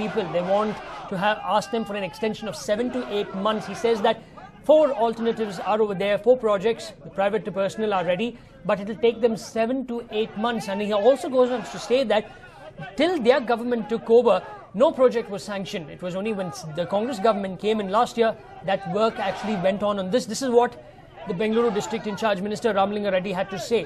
people. They want to ask them for an extension of 7 to 8 months. He says that 4 alternatives are over there, 4 projects, the private to personal are ready, but it will take them 7 to 8 months. And he also goes on to say that till their government took over, no project was sanctioned. It was only when the Congress government came in last year that work actually went on this. This is what the Bengaluru district in charge Minister Ramalinga Reddy had to say.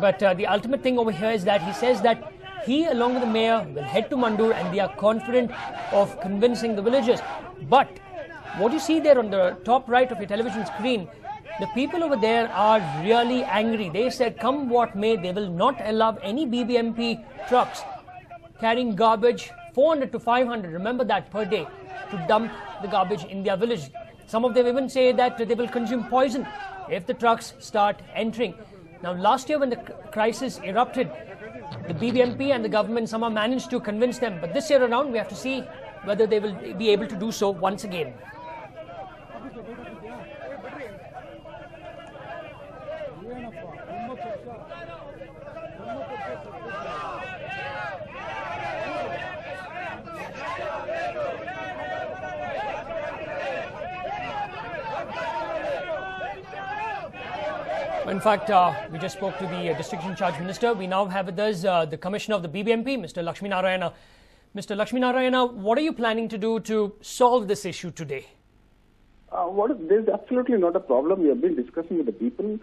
But the ultimate thing over here is that he says that he, along with the mayor, will head to Mandur and they are confident of convincing the villagers. But what you see there on the top right of your television screen, the people over there are really angry. They said, come what may, they will not allow any BBMP trucks carrying garbage, 400 to 500, remember that, per day, to dump the garbage in their village. Some of them even say that they will consume poison if the trucks start entering. Now, last year when the crisis erupted, the BBMP and the government somehow managed to convince them. But this year around, we have to see whether they will be able to do so once again. In fact, we just spoke to the district in charge minister. We now have with us the commissioner of the BBMP, Mr. Lakshmi Narayana. Mr. Lakshmi Narayana, what are you planning to do to solve this issue today? There's absolutely not a problem. We have been discussing with the people.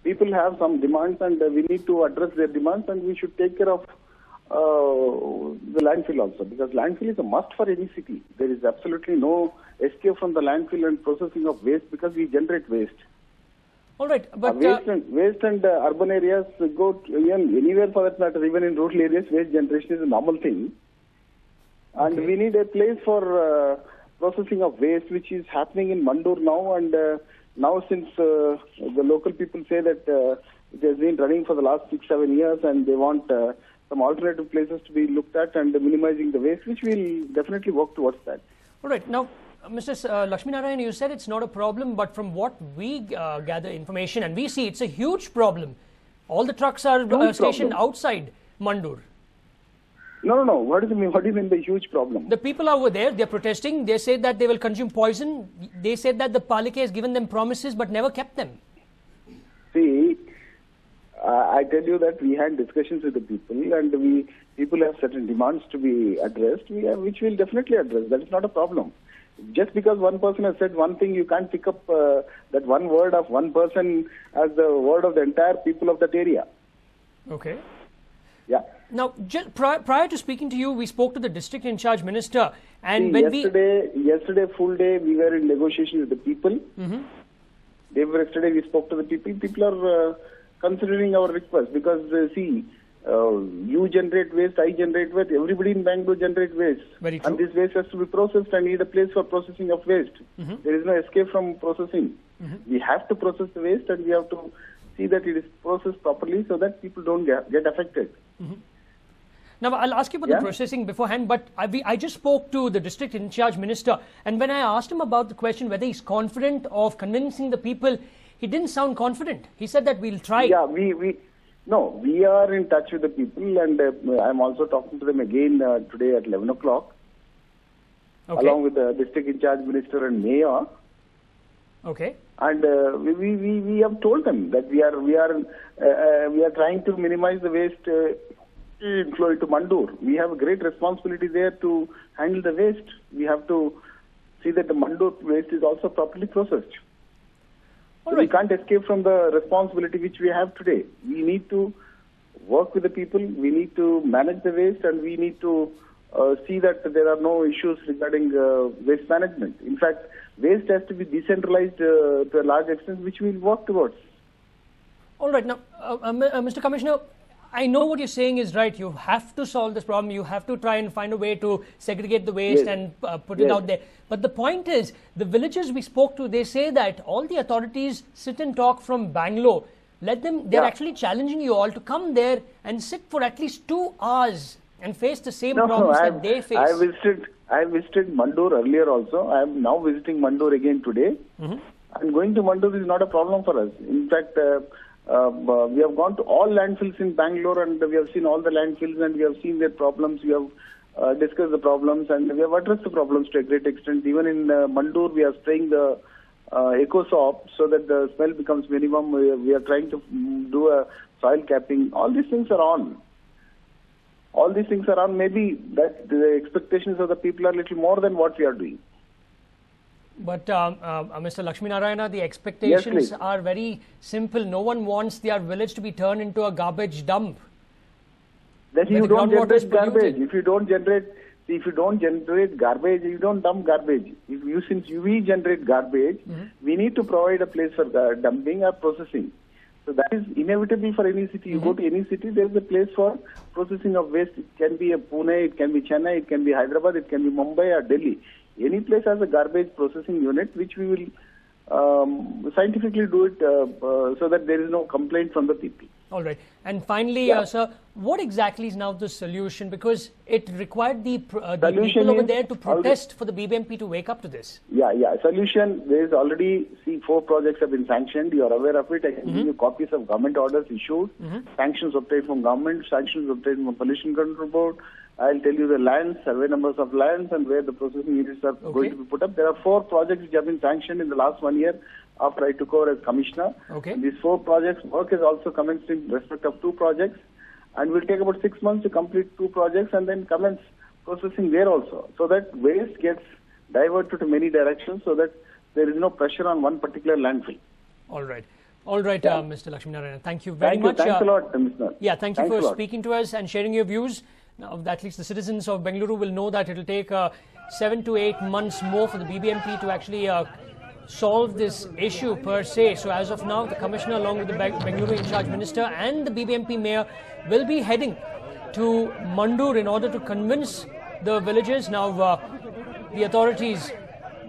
People have some demands and we need to address their demands, and we should take care of the landfill also, because landfill is a must for any city. There is absolutely no escape from the landfill and processing of waste, because we generate waste. All right, but waste and urban areas go anywhere for that matter. Even in rural areas, waste generation is a normal thing, and we need a place for processing of waste, which is happening in Mandur now. And now, since the local people say that it has been running for the last 6-7 years, and they want some alternative places to be looked at and minimizing the waste, which will definitely work towards that. All right, now, Mr. Lakshmi Narayan, you said it's not a problem, but from what we gather information and we see, it's a huge problem. All the trucks are stationed outside Mandur. No. What do you mean? What do you mean by huge problem? The people over there, they're protesting. They say that they will consume poison. They said that the Palike has given them promises but never kept them. See, I tell you that we had discussions with the people, and people have certain demands to be addressed, which we'll definitely address. That is not a problem. Just because one person has said one thing, you can't pick up that one word of one person as the word of the entire people of that area. Okay. Yeah. Now, prior to speaking to you, we spoke to the district in charge minister, and yesterday full day we were in negotiation with the people. Yesterday we spoke to the people. People are considering our request, because you generate waste, I generate waste, everybody in Bangalore generate waste. Very true. And this waste has to be processed and need a place for processing of waste. There is no escape from processing. We have to process the waste, and we have to see that it is processed properly so that people don't get affected. Now, I'll ask you about the processing beforehand, but I just spoke to the district in charge minister, and when I asked him about the question whether he's confident of convincing the people, he didn't sound confident. He said that we'll try. Yeah, we are in touch with the people, and I'm also talking to them again today at 11 o'clock, along with the district in charge minister and mayor. Okay. And we have told them that we are trying to minimize the waste inflow into Mandur. We have a great responsibility there to handle the waste. We have to see that the Mandur waste is also properly processed. So we can't escape from the responsibility which we have today. We need to work with the people, we need to manage the waste, and we need to see that there are no issues regarding waste management. In fact, waste has to be decentralized to a large extent, which we will work towards. All right. Now, Mr. Commissioner, I know what you're saying is right. You have to solve this problem. You have to try and find a way to segregate the waste and put it out there. But the point is, the villagers we spoke to, they say that all the authorities sit and talk from Bangalore. Let them, they're actually challenging you all to come there and sit for at least 2 hours and face the same problems that they face. I visited Mandur earlier also. I am now visiting Mandur again today. And going to Mandur is not a problem for us. In fact, we have gone to all landfills in Bangalore, and we have seen all the landfills, and we have seen their problems. We have discussed the problems, and we have addressed the problems to a great extent. Even in Mandur, we are spraying the EcoSop so that the smell becomes minimum. We are trying to do a soil capping. All these things are on. All these things are on. Maybe that the expectations of the people are little more than what we are doing. But Mr. Lakshmi Narayana, the expectations are very simple. No one wants their village to be turned into a garbage dump. Then you don't generate garbage. If you don't generate garbage, you don't dump garbage. Since we generate garbage, we need to provide a place for dumping or processing. So that is inevitable for any city. You go to any city, there is a place for processing of waste. It can be a Pune, it can be Chennai, it can be Hyderabad, it can be Mumbai or Delhi. Any place has a garbage processing unit, which we will scientifically do it so that there is no complaint from the people. All right. And finally, sir, what exactly is now the solution? Because it required the people over there to protest for the BBMP to wake up to this. Solution, there is already, 4 projects have been sanctioned. You are aware of it. I can give you copies of government orders issued, sanctions obtained from government, sanctions obtained from Pollution Control Board. I'll tell you the lands, survey numbers of lands, and where the processing units are going to be put up. There are 4 projects which have been sanctioned in the last 1 year after I took over as commissioner. These 4 projects, work has also commenced in respect of 2 projects, and will take about 6 months to complete 2 projects and then commence processing there also, so that waste gets diverted to many directions, so that there is no pressure on one particular landfill. All right. Mr. Lakshmi Narayana, thank you very much. Thanks a lot, Mr. Yeah, thank you for speaking to us and sharing your views. Now, at least the citizens of Bengaluru will know that it will take 7 to 8 months more for the BBMP to actually solve this issue per se. So as of now, the commissioner along with the Bengaluru in charge minister and the BBMP mayor will be heading to Mandur in order to convince the villagers. Now the authorities,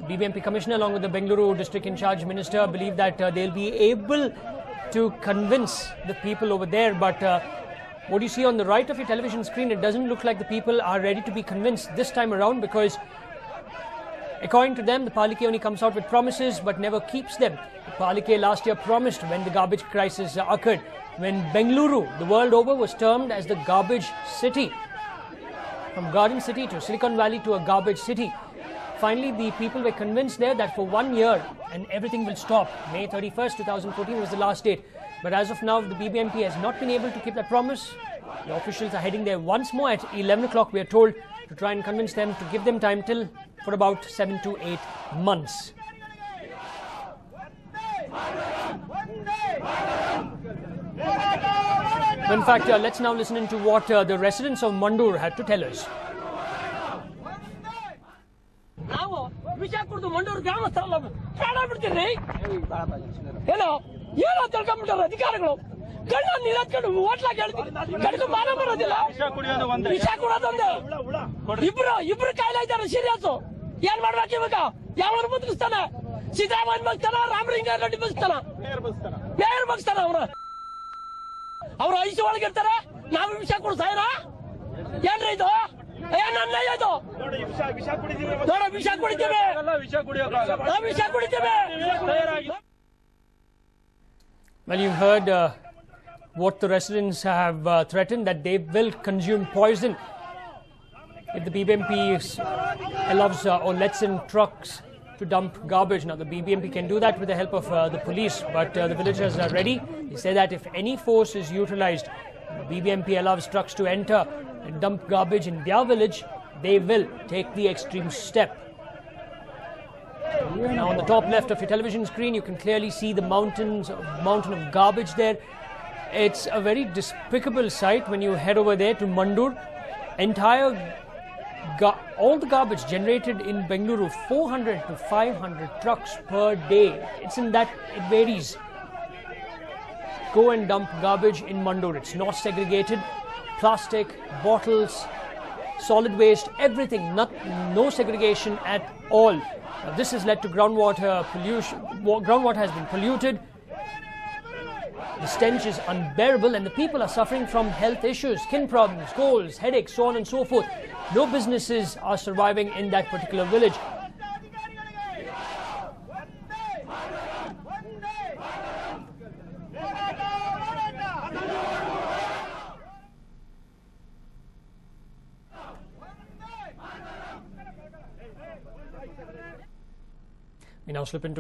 BBMP commissioner along with the Bengaluru district in charge minister, believe that they'll be able to convince the people over there. But what you see on the right of your television screen, it doesn't look like the people are ready to be convinced this time around, because according to them, the Palike only comes out with promises but never keeps them. The Palike last year promised when the garbage crisis occurred, when Bengaluru, the world over, was termed as the garbage city. From Garden City to Silicon Valley to a garbage city. Finally, the people were convinced there that for 1 year and everything will stop. May 31st, 2014 was the last date. But as of now, the BBMP has not been able to keep that promise. The officials are heading there once more at 11 o'clock, we are told, to try and convince them to give them time till for about 7 to 8 months. In fact, let's now listen into what the residents of Mandur had to tell us. ವಿಷಾಪುರದ Mandur ಗ್ರಾಮಸ್ಥರಲ್ಲ ಪ್ರಾಣ ಬಿಡ್ತೀರಿ ಏನೋ ಏನೋ ತಿಳ್ಕೊಂಡ್ಬಿಟ್ಟಾರ ಅಧಿಕಾರಿಗಳು ಕಣ್ಣ ನೀರತ್ಕೊಂಡು ಹೋಟ್ಲಾಗ ಹೇಳ್ತೀನಿ ಕಡೆದು ಮಾನ ಬರೋದಿಲ್ಲ ವಿಷ ಕೊಡೋದೊಂದು ಇಬ್ರು ಕಾಯಿಲೆ ಇದ್ದಾರೆ ಸೀರಿಯಸ್ ಏನ್ ಮಾಡ್ಬೇಕು ಇವಾಗ ಯಾವನು ಬದುಕಿಸ್ತಾನ ಸಿದ್ದರಾಮಯ್ಯ ಬಗ್ತಾನ ರಾಮಲಿಂಗ ರೆಡ್ಡಿ ಬಗ್ತಾನ ಮೇಯರ್ ಬಗ್ತಾನ ಅವ್ರು ಐಸಿ ಒಳಗಿರ್ತಾರ ನಾವು ವಿಷ ಕೊಡು ಸಾಯ್ರ ಏನ್ರಿ ಇದು Well, you heard what the residents have threatened, that they will consume poison if the BBMP allows or lets in trucks to dump garbage. Now, the BBMP can do that with the help of the police, but the villagers are ready. They say that if any force is utilized, the BBMP allows trucks to enter and dump garbage in their village, they will take the extreme step. Now on the top left of your television screen, you can clearly see the mountain of garbage there. It's a very despicable sight when you head over there to Mandur. All the garbage generated in Bengaluru, 400 to 500 trucks per day. It's in that, it varies. Go and dump garbage in Mandur. It's not segregated. Plastic, bottles, solid waste, everything, no segregation at all. Now, this has led to groundwater pollution. Groundwater has been polluted. The stench is unbearable and the people are suffering from health issues, skin problems, colds, headaches, so on and so forth. No businesses are surviving in that particular village. We now slip into